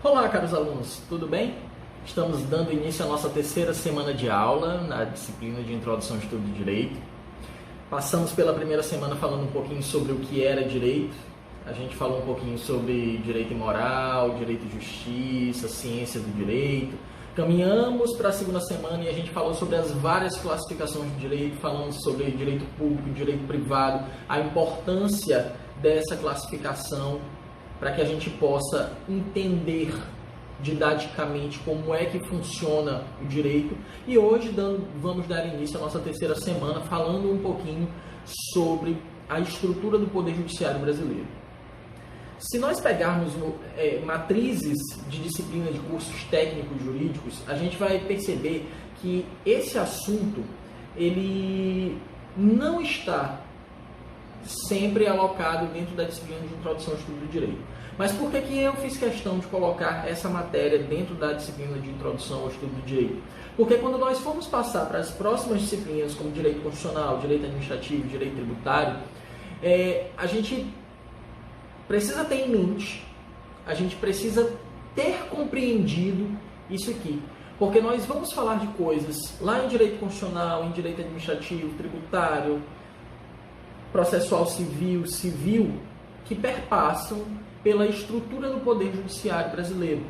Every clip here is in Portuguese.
Olá, caros alunos, tudo bem? Estamos dando início à nossa terceira semana de aula na disciplina de Introdução ao Estudo de Direito. Passamos pela primeira semana falando um pouquinho sobre o que era direito. A gente falou um pouquinho sobre direito e moral, direito e justiça, ciência do direito. Caminhamos para a segunda semana e a gente falou sobre as várias classificações de direito, falamos sobre direito público, direito privado, a importância dessa classificação para que a gente possa entender didaticamente como é que funciona o direito. E hoje vamos dar início à nossa terceira semana falando um pouquinho sobre a estrutura do Poder Judiciário brasileiro. Se nós pegarmos matrizes de disciplina de cursos técnicos jurídicos, a gente vai perceber que esse assunto ele não está sempre alocado dentro da disciplina de Introdução ao Estudo do Direito. Mas por que eu fiz questão de colocar essa matéria dentro da disciplina de Introdução ao Estudo do Direito? Porque quando nós formos passar para as próximas disciplinas, como Direito Constitucional, Direito Administrativo, Direito Tributário, a gente precisa ter em mente, a gente precisa ter compreendido isso aqui. Porque nós vamos falar de coisas lá em Direito Constitucional, em Direito Administrativo, Tributário, processual civil, que perpassam pela estrutura do Poder Judiciário brasileiro.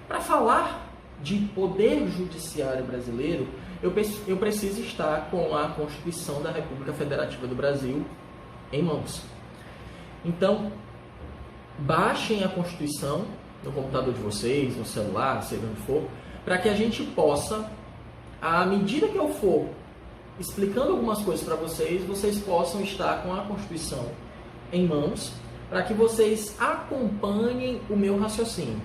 Para falar de Poder Judiciário brasileiro, eu preciso estar com a Constituição da República Federativa do Brasil em mãos. Então, baixem a Constituição no computador de vocês, no celular, seja onde for, para que a gente possa, à medida que eu for explicando algumas coisas para vocês, vocês possam estar com a Constituição em mãos, para que vocês acompanhem o meu raciocínio.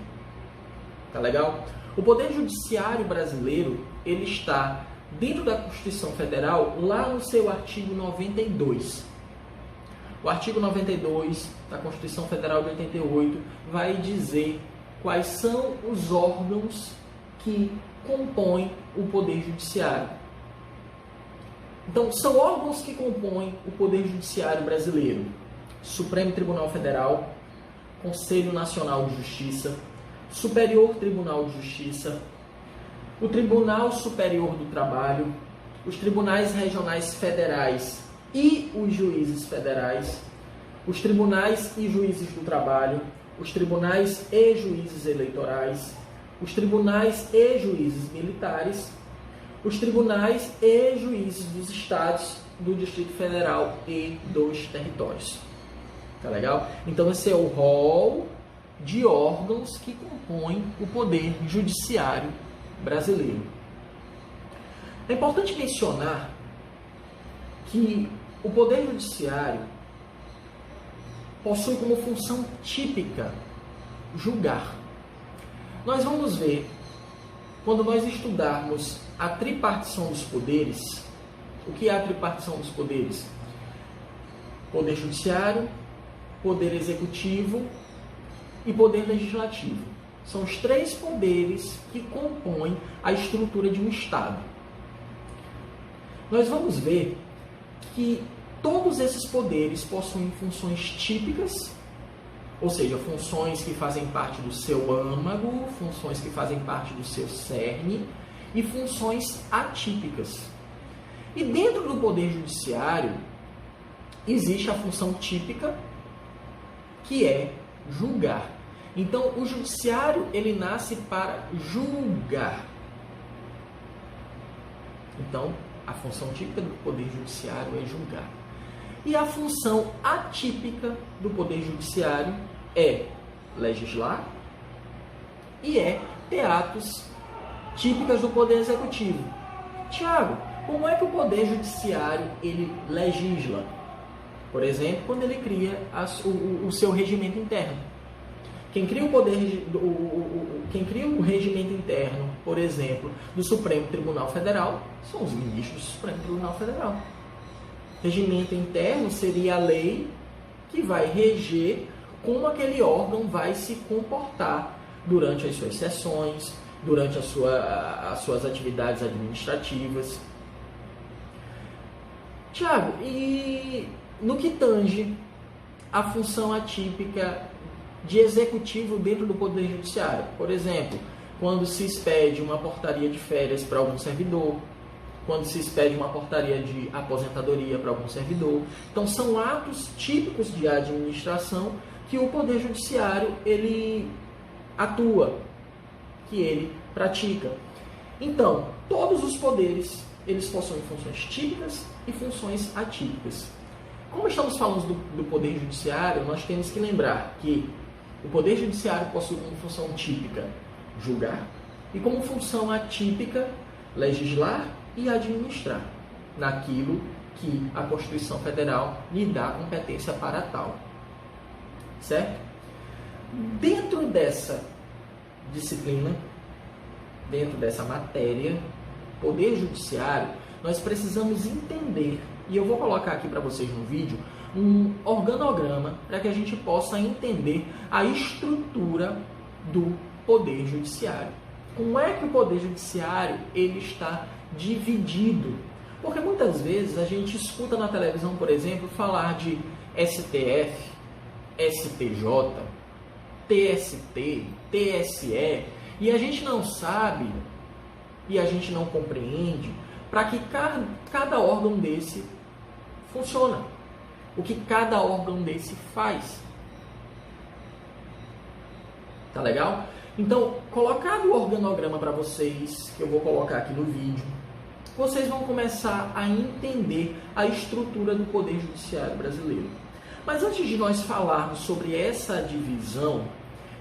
Tá legal? O Poder Judiciário brasileiro, ele está dentro da Constituição Federal, lá no seu artigo 92. O artigo 92 da Constituição Federal de 88 vai dizer quais são os órgãos que compõem o Poder Judiciário. Então, são órgãos que compõem o Poder Judiciário brasileiro: Supremo Tribunal Federal, Conselho Nacional de Justiça, Superior Tribunal de Justiça, o Tribunal Superior do Trabalho, os Tribunais Regionais Federais e os Juízes Federais, os Tribunais e Juízes do Trabalho, os Tribunais e Juízes Eleitorais, os Tribunais e Juízes Militares, os tribunais e juízes dos estados, do Distrito Federal e dos territórios. Tá legal? Então esse é o rol de órgãos que compõem o Poder Judiciário brasileiro. É importante mencionar que o Poder Judiciário possui como função típica julgar. Nós vamos ver, quando nós estudarmos a tripartição dos poderes, o que é a tripartição dos poderes? Poder Judiciário, Poder Executivo e Poder Legislativo. São os três poderes que compõem a estrutura de um Estado. Nós vamos ver que todos esses poderes possuem funções típicas, ou seja, funções que fazem parte do seu âmago, funções que fazem parte do seu cerne e funções atípicas. E dentro do Poder Judiciário existe a função típica, que é julgar. Então, o Judiciário ele nasce para julgar. Então, a função típica do Poder Judiciário é julgar. E a função atípica do Poder Judiciário é legislar e é ter atos típicas do Poder Executivo. Tiago, como é que o Poder Judiciário ele legisla? Por exemplo, quando ele cria o seu regimento interno. Quem cria o regimento interno, por exemplo, do Supremo Tribunal Federal, são os ministros do Supremo Tribunal Federal. Regimento interno seria a lei que vai reger como aquele órgão vai se comportar durante as suas sessões, durante as suas atividades administrativas. Tiago, e no que tange a função atípica de executivo dentro do Poder Judiciário. Por exemplo, quando se expede uma portaria de férias para algum servidor, quando se expede uma portaria de aposentadoria para algum servidor. Então, são atos típicos de administração que o Poder Judiciário ele atua, que ele pratica. Então, todos os poderes, eles possuem funções típicas e funções atípicas. Como estamos falando do Poder Judiciário, nós temos que lembrar que o Poder Judiciário possui como função típica julgar e como função atípica legislar e administrar naquilo que a Constituição Federal lhe dá competência para tal. Certo? Dentro dessa disciplina, dentro dessa matéria, Poder Judiciário, nós precisamos entender, e eu vou colocar aqui para vocês no vídeo, um organograma para que a gente possa entender a estrutura do Poder Judiciário. Como é que o Poder Judiciário ele está dividido? Porque muitas vezes a gente escuta na televisão, por exemplo, falar de STF, STJ, TST, TSE, e a gente não sabe e a gente não compreende para que cada órgão desse funciona, o que cada órgão desse faz. Tá legal? Então, colocado o organograma para vocês, que eu vou colocar aqui no vídeo, vocês vão começar a entender a estrutura do Poder Judiciário brasileiro. Mas antes de nós falarmos sobre essa divisão,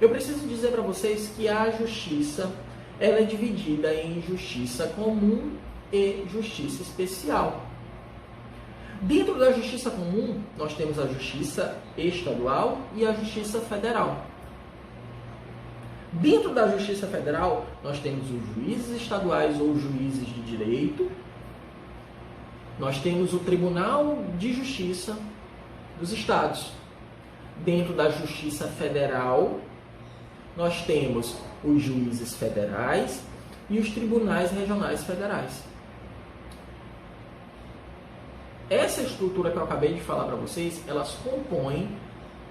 eu preciso dizer para vocês que a justiça ela é dividida em justiça comum e justiça especial. Dentro da justiça comum, nós temos a justiça estadual e a justiça federal. Dentro da Justiça Federal, nós temos os juízes estaduais ou juízes de direito. Nós temos o Tribunal de Justiça dos Estados. Dentro da Justiça Federal, nós temos os juízes federais e os tribunais regionais federais. Essa estrutura que eu acabei de falar para vocês, elas compõem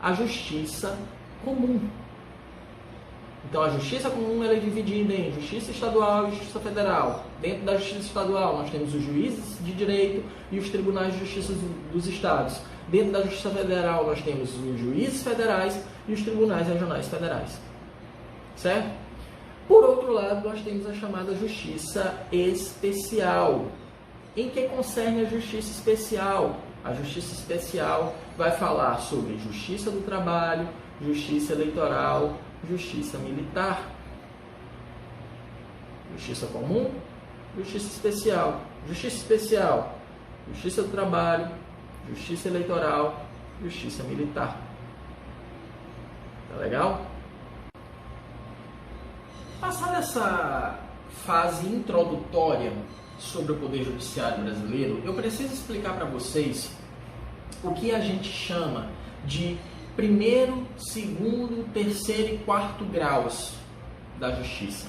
a Justiça Comum. Então, a Justiça Comum ela é dividida em Justiça Estadual e Justiça Federal. Dentro da Justiça Estadual, nós temos os juízes de direito e os tribunais de justiça dos estados. Dentro da Justiça Federal, nós temos os juízes federais e os tribunais regionais federais. Certo? Por outro lado, nós temos a chamada Justiça Especial. Em que concerne a Justiça Especial? A Justiça Especial vai falar sobre Justiça do Trabalho, Justiça Eleitoral, Justiça Militar, Justiça Comum, Justiça Especial, Justiça Especial, Justiça do Trabalho, Justiça Eleitoral, Justiça Militar. Tá legal? Passada essa fase introdutória sobre o Poder Judiciário brasileiro, eu preciso explicar para vocês o que a gente chama de primeiro, segundo, terceiro e quarto graus da justiça.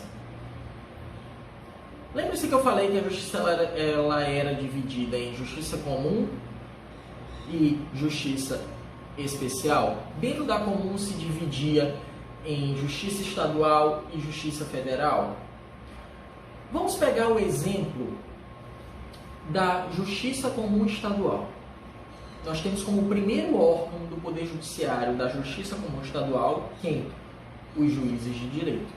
Lembre-se que eu falei que a justiça ela era dividida em justiça comum e justiça especial. Dentro da comum se dividia em justiça estadual e justiça federal. Vamos pegar o exemplo da justiça comum estadual. Nós temos como primeiro órgão do Poder Judiciário da Justiça Comum Estadual quem? Os juízes de direito.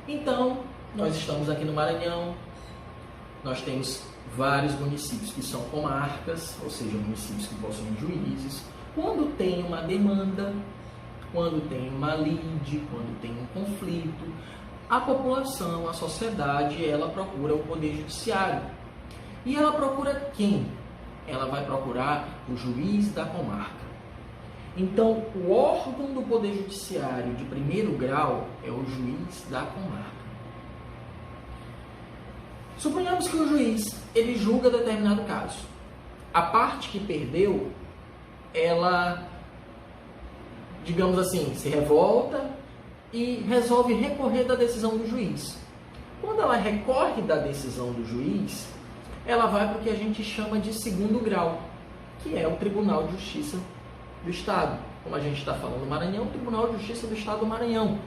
Então, nós estamos aqui no Maranhão, nós temos vários municípios que são comarcas, ou seja, municípios que possuem juízes. Quando tem uma demanda, quando tem uma lide, quando tem um conflito, a população, a sociedade, ela procura o Poder Judiciário. E ela procura quem? Ela vai procurar o juiz da comarca. Então, o órgão do Poder Judiciário de primeiro grau é o juiz da comarca. Suponhamos que o juiz, ele julga determinado caso. A parte que perdeu, ela, digamos assim, se revolta e resolve recorrer da decisão do juiz. Quando ela recorre da decisão do juiz, ela vai para o que a gente chama de segundo grau, que é o Tribunal de Justiça do Estado. como a gente está falando do Maranhão, Tribunal de Justiça do Estado do Maranhão.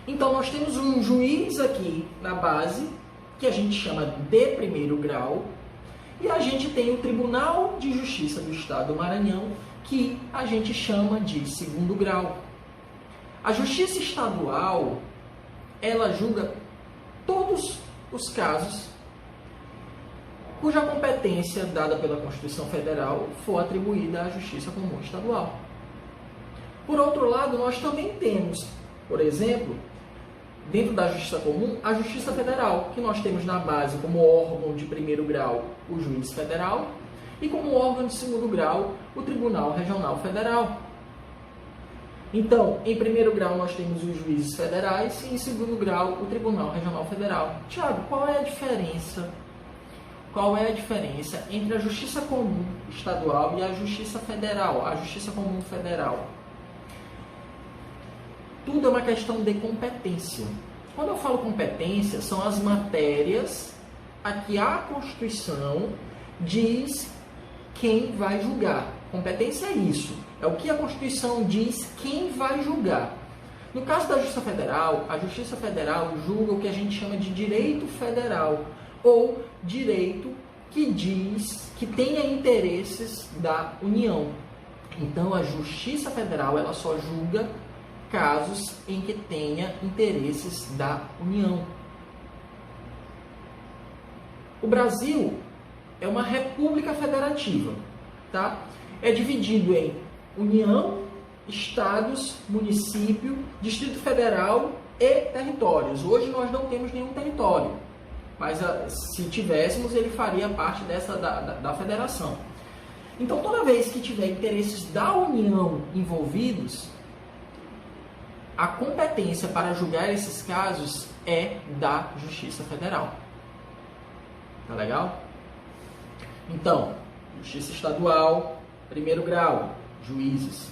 Então, nós temos um juiz aqui na base, que a gente chama de primeiro grau, e a gente tem o Tribunal de Justiça do Estado do Maranhão, que a gente chama de segundo grau. A Justiça Estadual, ela julga todos os casos cuja competência dada pela Constituição Federal for atribuída à Justiça Comum Estadual. Por outro lado, nós também temos, por exemplo, dentro da Justiça Comum, a Justiça Federal, que nós temos na base como órgão de primeiro grau o Juiz Federal e como órgão de segundo grau o Tribunal Regional Federal. Então, em primeiro grau nós temos os juízes federais e em segundo grau o Tribunal Regional Federal. Tiago, qual é a diferença? Qual é a diferença entre a Justiça Comum Estadual e a Justiça Federal, a Justiça Comum Federal? Tudo é uma questão de competência. Quando eu falo competência, são as matérias a que a Constituição diz quem vai julgar. Competência é isso. É o que a Constituição diz quem vai julgar. No caso da Justiça Federal, a Justiça Federal julga o que a gente chama de direito federal, ou direito que diz que tenha interesses da União. Então, a Justiça Federal ela só julga casos em que tenha interesses da União. O Brasil é uma república federativa, tá? É dividido em União, Estados, Município, Distrito Federal e territórios. Hoje nós não temos nenhum território, mas se tivéssemos, ele faria parte da federação. Então, toda vez que tiver interesses da União envolvidos, a competência para julgar esses casos é da Justiça Federal. Tá legal? Então, Justiça Estadual, primeiro grau, juízes.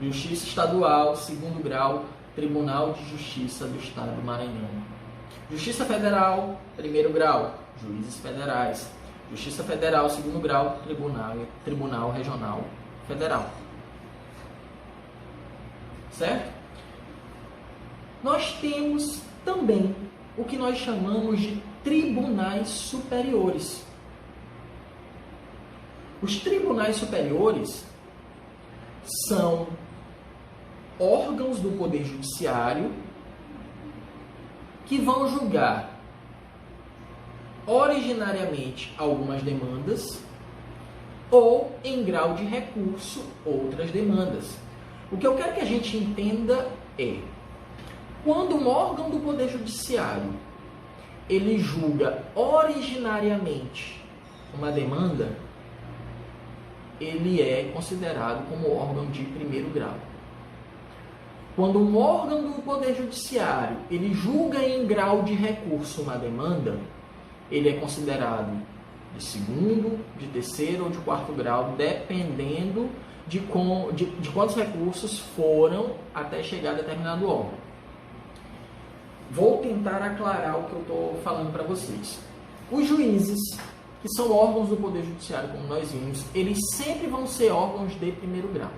Justiça Estadual, segundo grau, Tribunal de Justiça do Estado do Maranhão. Justiça Federal, primeiro grau, juízes federais. Justiça Federal, segundo grau, Tribunal Regional Federal. Certo? Nós temos também o que nós chamamos de tribunais superiores. Os tribunais superiores são órgãos do Poder Judiciário que vão julgar originariamente algumas demandas ou, em grau de recurso, outras demandas. O que eu quero que a gente entenda é: quando um órgão do Poder Judiciário ele julga originariamente uma demanda, ele é considerado como órgão de primeiro grau. Quando um órgão do Poder Judiciário ele julga em grau de recurso uma demanda, ele é considerado de segundo, de terceiro ou de quarto grau, dependendo de quantos recursos foram até chegar a determinado órgão. Vou tentar aclarar o que eu estou falando para vocês. Os juízes, que são órgãos do Poder Judiciário, como nós vimos, eles sempre vão ser órgãos de primeiro grau.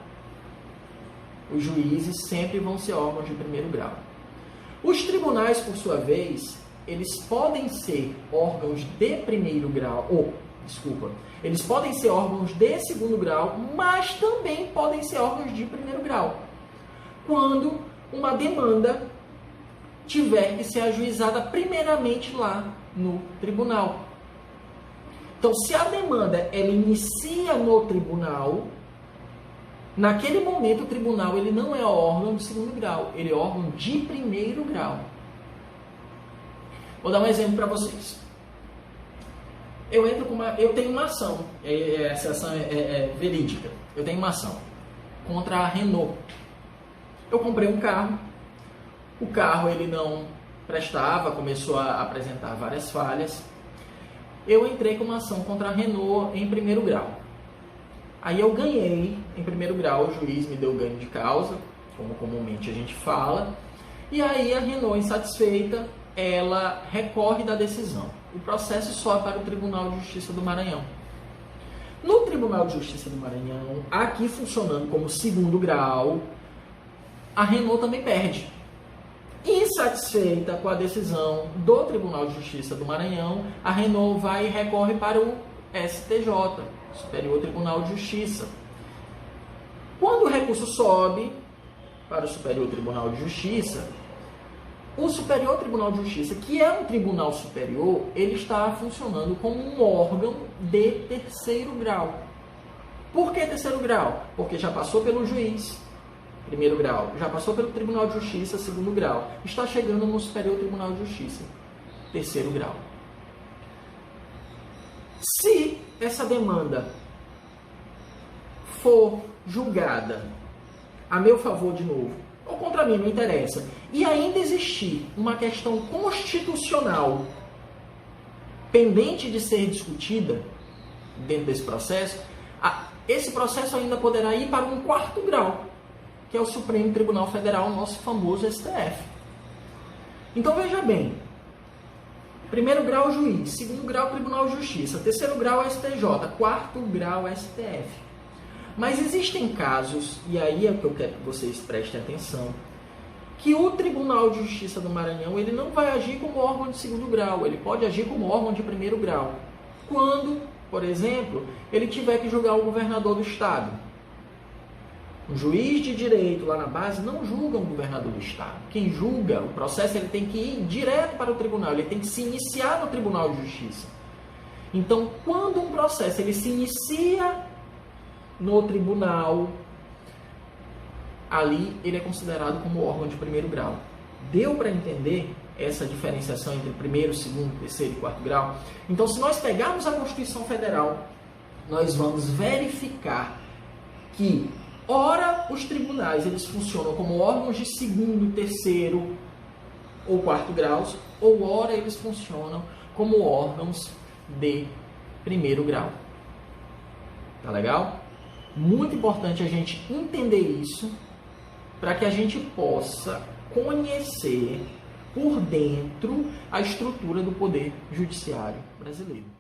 Os juízes sempre vão ser órgãos de primeiro grau. Os tribunais, por sua vez, eles podem ser órgãos de primeiro grau, eles podem ser órgãos de segundo grau, mas também podem ser órgãos de primeiro grau, quando uma demanda tiver que ser ajuizada primeiramente lá no tribunal. Então, se a demanda ela inicia no tribunal, naquele momento o tribunal ele não é órgão de segundo grau, ele é órgão de primeiro grau. Vou dar um exemplo para vocês. Eu tenho uma ação, essa ação é verídica. Eu tenho uma ação contra a Renault. Eu comprei um carro, o carro ele não prestava, começou a apresentar várias falhas. Eu entrei com uma ação contra a Renault em primeiro grau. Aí eu ganhei em primeiro grau, o juiz me deu ganho de causa, como comumente a gente fala. E aí a Renault, insatisfeita, ela recorre da decisão. O processo sobe para o Tribunal de Justiça do Maranhão. No Tribunal de Justiça do Maranhão, aqui funcionando como segundo grau, a Renault também perde. Insatisfeita com a decisão do Tribunal de Justiça do Maranhão, a Renault vai e recorre para o STJ, Superior Tribunal de Justiça. Quando o recurso sobe para o Superior Tribunal de Justiça, o Superior Tribunal de Justiça, que é um tribunal superior, ele está funcionando como um órgão de terceiro grau. Por que terceiro grau? Porque já passou pelo juiz, primeiro grau, já passou pelo Tribunal de Justiça, segundo grau, está chegando no Superior Tribunal de Justiça, terceiro grau. Se essa demanda for julgada a meu favor de novo, ou contra mim, não interessa, e ainda existir uma questão constitucional pendente de ser discutida dentro desse processo, esse processo ainda poderá ir para um quarto grau, que é o Supremo Tribunal Federal, nosso famoso STF. Então veja bem, primeiro grau juiz, segundo grau Tribunal de Justiça, terceiro grau STJ, quarto grau STF. Mas existem casos, e aí é o que eu quero que vocês prestem atenção, que o Tribunal de Justiça do Maranhão ele não vai agir como órgão de segundo grau, ele pode agir como órgão de primeiro grau. Quando, por exemplo, ele tiver que julgar o governador do estado. Um juiz de direito lá na base não julga um governador do estado. Quem julga o processo ele tem que ir direto para o tribunal, ele tem que se iniciar no Tribunal de Justiça. Então, quando um processo ele se inicia no tribunal, ali ele é considerado como órgão de primeiro grau. Deu para entender essa diferenciação entre primeiro, segundo, terceiro e quarto grau? Então, se nós pegarmos a Constituição Federal, nós vamos verificar que, ora, os tribunais eles funcionam como órgãos de segundo, terceiro ou quarto graus, ou ora eles funcionam como órgãos de primeiro grau. Tá legal? Muito importante a gente entender isso para que a gente possa conhecer por dentro a estrutura do poder judiciário brasileiro.